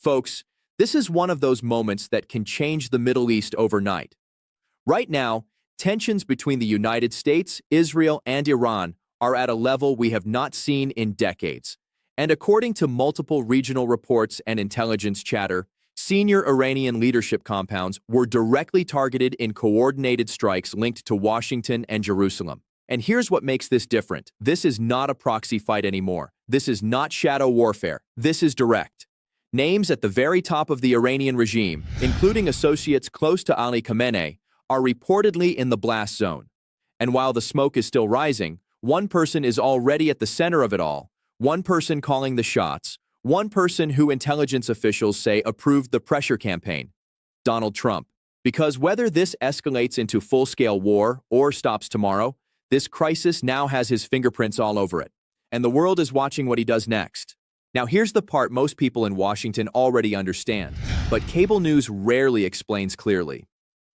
Folks, this is one of those moments that can change the Middle East overnight. Right now, tensions between the United States, Israel, and Iran are at a level we have not seen in decades. And according to multiple regional reports and intelligence chatter, senior Iranian leadership compounds were directly targeted in coordinated strikes linked to Washington and Jerusalem. And here's what makes this different. This is not a proxy fight anymore. This is not shadow warfare. This is direct. Names at the very top of the Iranian regime, including associates close to Ali Khamenei, are reportedly in the blast zone. And while the smoke is still rising, one person is already at the center of it all, one person calling the shots, one person who intelligence officials say approved the pressure campaign: Donald Trump. Because whether this escalates into full-scale war or stops tomorrow, this crisis now has his fingerprints all over it. And the world is watching what he does next. Now here's the part most people in Washington already understand, but cable news rarely explains clearly.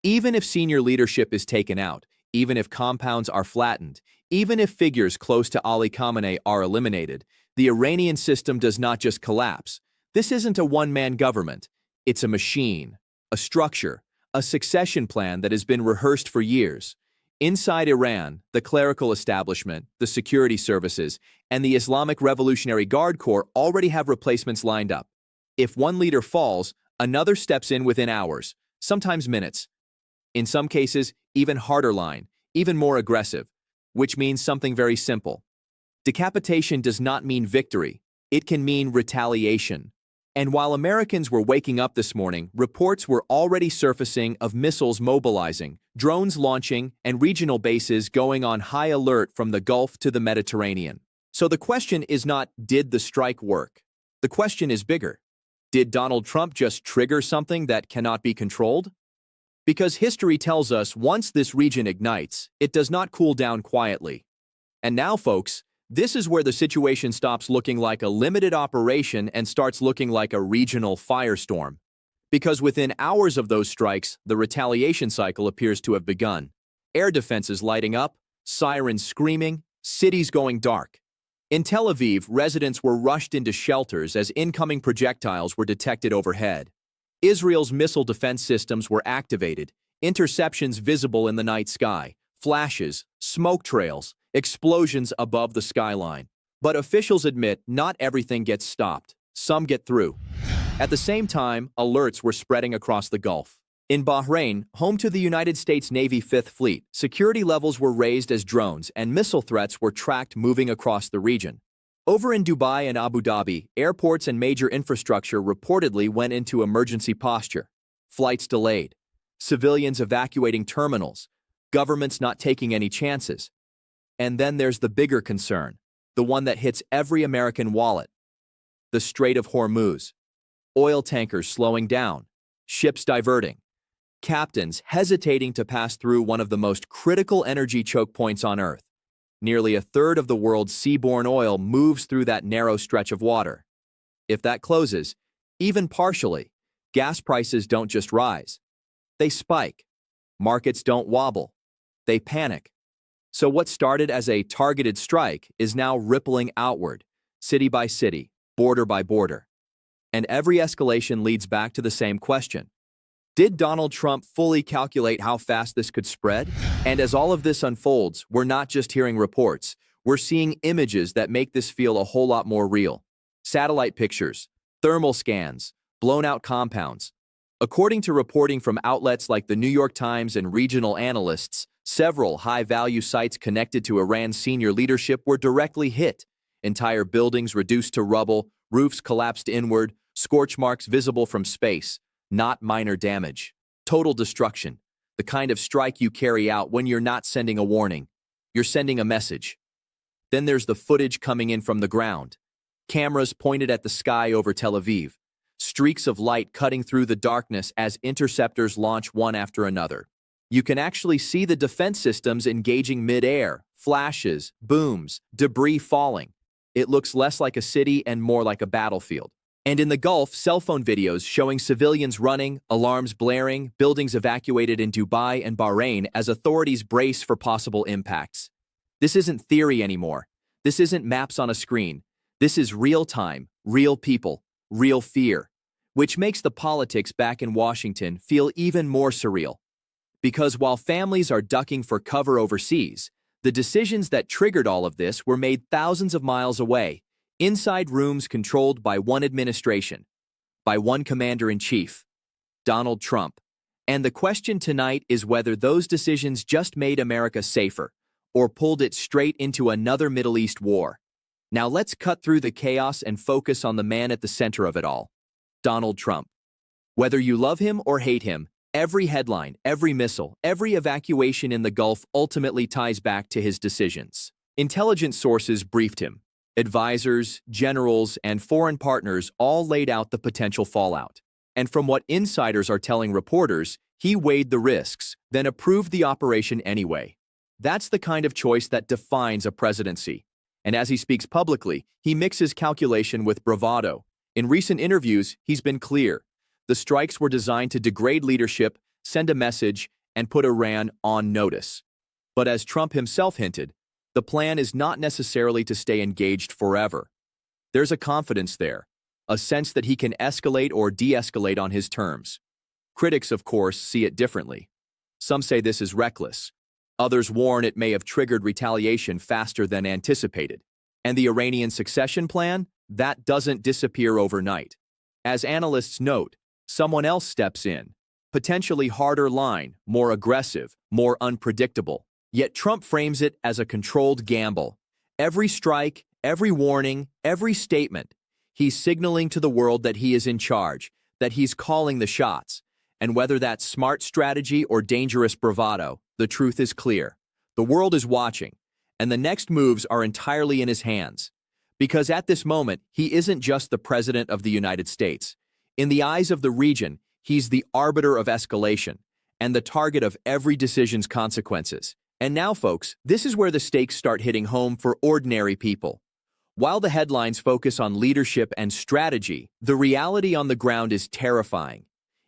Even if senior leadership is taken out, even if compounds are flattened, even if figures close to Ali Khamenei are eliminated, the Iranian system does not just collapse. This isn't a one-man government. It's a machine, a structure, a succession plan that has been rehearsed for years. Inside Iran, the clerical establishment, the security services, and the Islamic Revolutionary Guard Corps already have replacements lined up. If one leader falls, another steps in within hours, sometimes minutes. In some cases, even harder line, even more aggressive, which means something very simple. Decapitation does not mean victory. It can mean retaliation. And while Americans were waking up this morning, reports were already surfacing of missiles mobilizing, drones launching, and regional bases going on high alert from the Gulf to the Mediterranean. So the question is not, did the strike work? The question is bigger. Did Donald Trump just trigger something that cannot be controlled? Because history tells us once this region ignites, it does not cool down quietly. And now, folks, this is where the situation stops looking like a limited operation and starts looking like a regional firestorm. Because within hours of those strikes, the retaliation cycle appears to have begun. Air defenses lighting up, sirens screaming, cities going dark. In Tel Aviv, residents were rushed into shelters as incoming projectiles were detected overhead. Israel's missile defense systems were activated, interceptions visible in the night sky, flashes, smoke trails, explosions above the skyline. But officials admit not everything gets stopped. Some get through. At the same time, alerts were spreading across the Gulf. In Bahrain, home to the United States Navy Fifth Fleet, security levels were raised as drones and missile threats were tracked moving across the region. Over in Dubai and Abu Dhabi, airports and major infrastructure reportedly went into emergency posture. Flights delayed. Civilians evacuating terminals. Governments not taking any chances. And then there's the bigger concern, the one that hits every American wallet. The Strait of Hormuz. Oil tankers slowing down. Ships diverting. Captains hesitating to pass through one of the most critical energy choke points on Earth. Nearly a third of the world's seaborne oil moves through that narrow stretch of water. If that closes, even partially, gas prices don't just rise. They spike. Markets don't wobble. They panic. So what started as a targeted strike is now rippling outward, city by city, border by border. And every escalation leads back to the same question. Did Donald Trump fully calculate how fast this could spread? And as all of this unfolds, we're not just hearing reports. We're seeing images that make this feel a whole lot more real. Satellite pictures, thermal scans, blown-out compounds. According to reporting from outlets like the New York Times and regional analysts, several high-value sites connected to Iran's senior leadership were directly hit. Entire buildings reduced to rubble, roofs collapsed inward, scorch marks visible from space. Not minor damage. Total destruction. The kind of strike you carry out when you're not sending a warning. You're sending a message. Then there's the footage coming in from the ground. Cameras pointed at the sky over Tel Aviv. Streaks of light cutting through the darkness as interceptors launch one after another. You can actually see the defense systems engaging mid-air, flashes, booms, debris falling. It looks less like a city and more like a battlefield. And in the Gulf, cell phone videos showing civilians running, alarms blaring, buildings evacuated in Dubai and Bahrain as authorities brace for possible impacts. This isn't theory anymore. This isn't maps on a screen. This is real time, real people, real fear. which makes the politics back in Washington feel even more surreal. Because while families are ducking for cover overseas, the decisions that triggered all of this were made thousands of miles away, inside rooms controlled by one administration, by one commander-in-chief, Donald Trump. And the question tonight is whether those decisions just made America safer or pulled it straight into another Middle East war. Now let's cut through the chaos and focus on the man at the center of it all, Donald Trump. Whether you love him or hate him, every headline, every missile, every evacuation in the Gulf ultimately ties back to his decisions. Intelligence sources briefed him. Advisors, generals, and foreign partners all laid out the potential fallout. And from what insiders are telling reporters, he weighed the risks, then approved the operation anyway. That's the kind of choice that defines a presidency. And as he speaks publicly, he mixes calculation with bravado. In recent interviews, he's been clear. The strikes were designed to degrade leadership, send a message, and put Iran on notice. But as Trump himself hinted, the plan is not necessarily to stay engaged forever. There's a confidence there, a sense that he can escalate or de-escalate on his terms. Critics, of course, see it differently. Some say this is reckless. Others warn it may have triggered retaliation faster than anticipated. And the Iranian succession plan? That doesn't disappear overnight. As analysts note, someone else steps in. Potentially harder line, more aggressive, more unpredictable. Yet Trump frames it as a controlled gamble. Every strike, every warning, every statement, he's signaling to the world that he is in charge, that he's calling the shots. And whether that's smart strategy or dangerous bravado, the truth is clear. The world is watching, and the next moves are entirely in his hands. Because at this moment, he isn't just the President of the United States. In the eyes of the region, he's the arbiter of escalation and the target of every decision's consequences. And now, folks, this is where the stakes start hitting home for ordinary people. While the headlines focus on leadership and strategy, the reality on the ground is terrifying.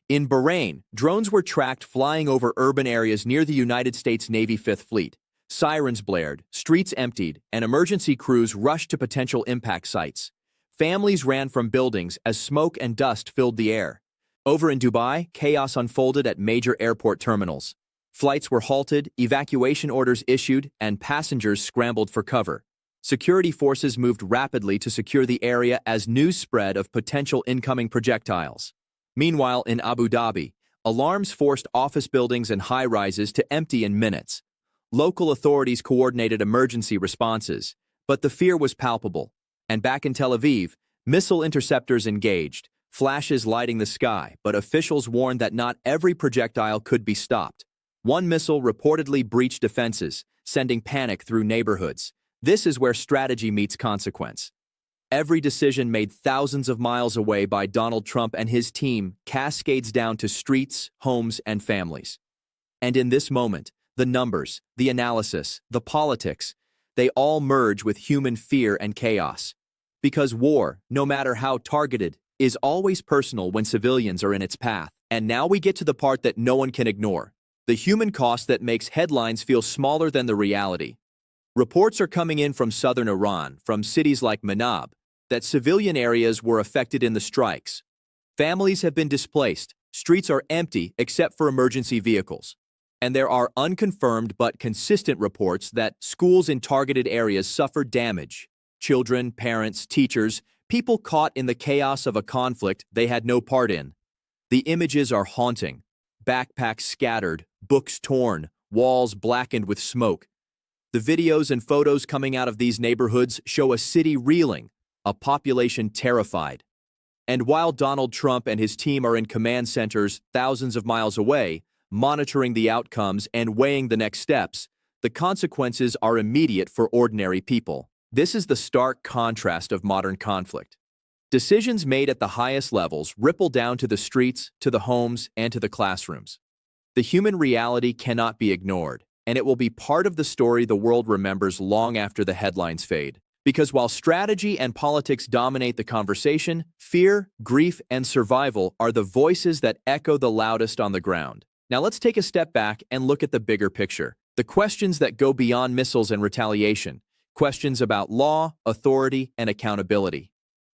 In Bahrain, drones were tracked flying over urban areas near the United States Navy Fifth Fleet. Sirens blared, streets emptied, and emergency crews rushed to potential impact sites. Families ran from buildings as smoke and dust filled the air. Over in Dubai, chaos unfolded at major airport terminals. Flights were halted, evacuation orders issued, and passengers scrambled for cover. Security forces moved rapidly to secure the area as news spread of potential incoming projectiles. Meanwhile, in Abu Dhabi, alarms forced office buildings and high-rises to empty in minutes. Local authorities coordinated emergency responses, but the fear was palpable. And back in Tel Aviv, missile interceptors engaged, flashes lighting the sky, but officials warned that not every projectile could be stopped. One missile reportedly breached defenses, sending panic through neighborhoods. This is where strategy meets consequence. Every decision made thousands of miles away by Donald Trump and his team cascades down to streets, homes, and families. And in this moment, the numbers, the analysis, the politics, they all merge with human fear and chaos. Because war, no matter how targeted, is always personal when civilians are in its path. And now we get to the part that no one can ignore. The human cost that makes headlines feel smaller than the reality. Reports are coming in from southern Iran, from cities like Manab, that civilian areas were affected in the strikes. Families have been displaced, streets are empty except for emergency vehicles. And there are unconfirmed but consistent reports that schools in targeted areas suffered damage. Children, parents, teachers, people caught in the chaos of a conflict they had no part in. The images are haunting. Backpacks scattered, books torn, walls blackened with smoke. The videos and photos coming out of these neighborhoods show a city reeling, a population terrified. And while Donald Trump and his team are in command centers thousands of miles away, monitoring the outcomes and weighing the next steps, the consequences are immediate for ordinary people. This is the stark contrast of modern conflict. Decisions made at the highest levels ripple down to the streets, to the homes, and to the classrooms. The human reality cannot be ignored, and it will be part of the story the world remembers long after the headlines fade. Because while strategy and politics dominate the conversation, fear, grief, and survival are the voices that echo the loudest on the ground. Now let's take a step back and look at the bigger picture. The questions that go beyond missiles and retaliation. Questions about law, authority, and accountability.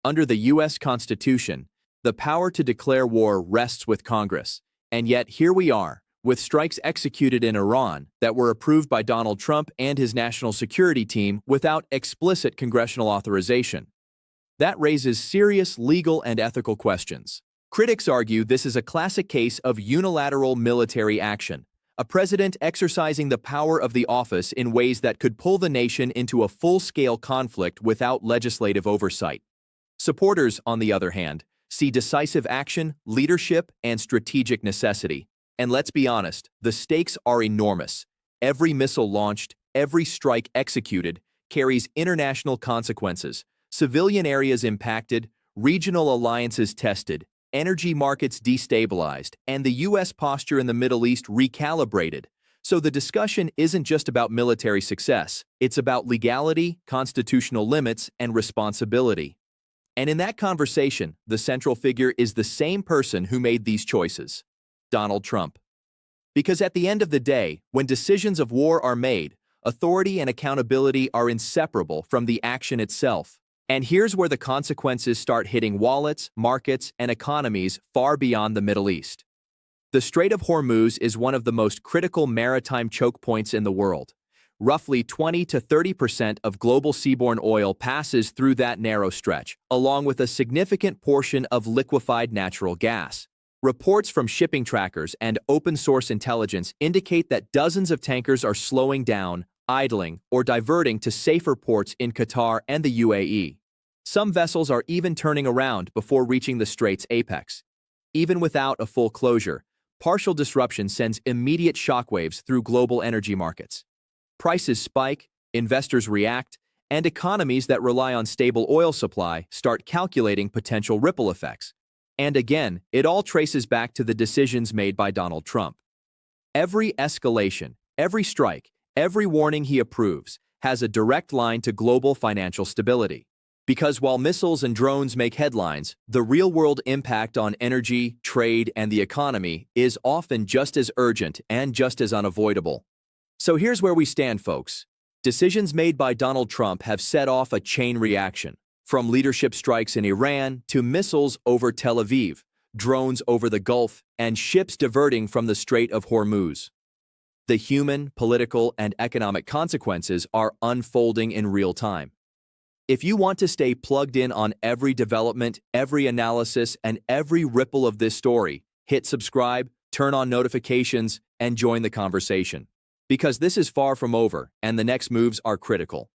Under the U.S. Constitution, The power to declare war rests with Congress. And yet here we are, with strikes executed in Iran that were approved by Donald Trump and his national security team without explicit congressional authorization. That raises serious legal and ethical questions. Critics argue this is a classic case of unilateral military action, a president exercising the power of the office in ways that could pull the nation into a full-scale conflict without legislative oversight. Supporters, on the other hand, see decisive action, leadership, and strategic necessity. And let's be honest, the stakes are enormous. Every missile launched, every strike executed, carries international consequences. Civilian areas impacted, regional alliances tested, energy markets destabilized, and the U.S. posture in the Middle East recalibrated. So the discussion isn't just about military success, it's about legality, constitutional limits, and responsibility. And in that conversation, the central figure is the same person who made these choices: Donald Trump. Because at the end of the day, when decisions of war are made, authority and accountability are inseparable from the action itself. And here's where the consequences start hitting wallets, markets, and economies far beyond the Middle East. The Strait of Hormuz is one of the most critical maritime choke points in the world. Roughly 20 to 30% of global seaborne oil passes through that narrow stretch, along with a significant portion of liquefied natural gas. Reports from shipping trackers and open-source intelligence indicate that dozens of tankers are slowing down, idling, or diverting to safer ports in Qatar and the UAE. Some vessels are even turning around before reaching the strait's apex. Even without a full closure, partial disruption sends immediate shockwaves through global energy markets. Prices spike, investors react, and economies that rely on stable oil supply start calculating potential ripple effects. And again, it all traces back to the decisions made by Donald Trump. Every escalation, every strike, every warning he approves has a direct line to global financial stability. Because while missiles and drones make headlines, the real-world impact on energy, trade, and the economy is often just as urgent and just as unavoidable. So here's where we stand, folks. Decisions made by Donald Trump have set off a chain reaction, from leadership strikes in Iran to missiles over Tel Aviv, drones over the Gulf, and ships diverting from the Strait of Hormuz. The human, political, and economic consequences are unfolding in real time. If you want to stay plugged in on every development, every analysis, and every ripple of this story, hit subscribe, turn on notifications, and join the conversation. Because this is far from over, and the next moves are critical.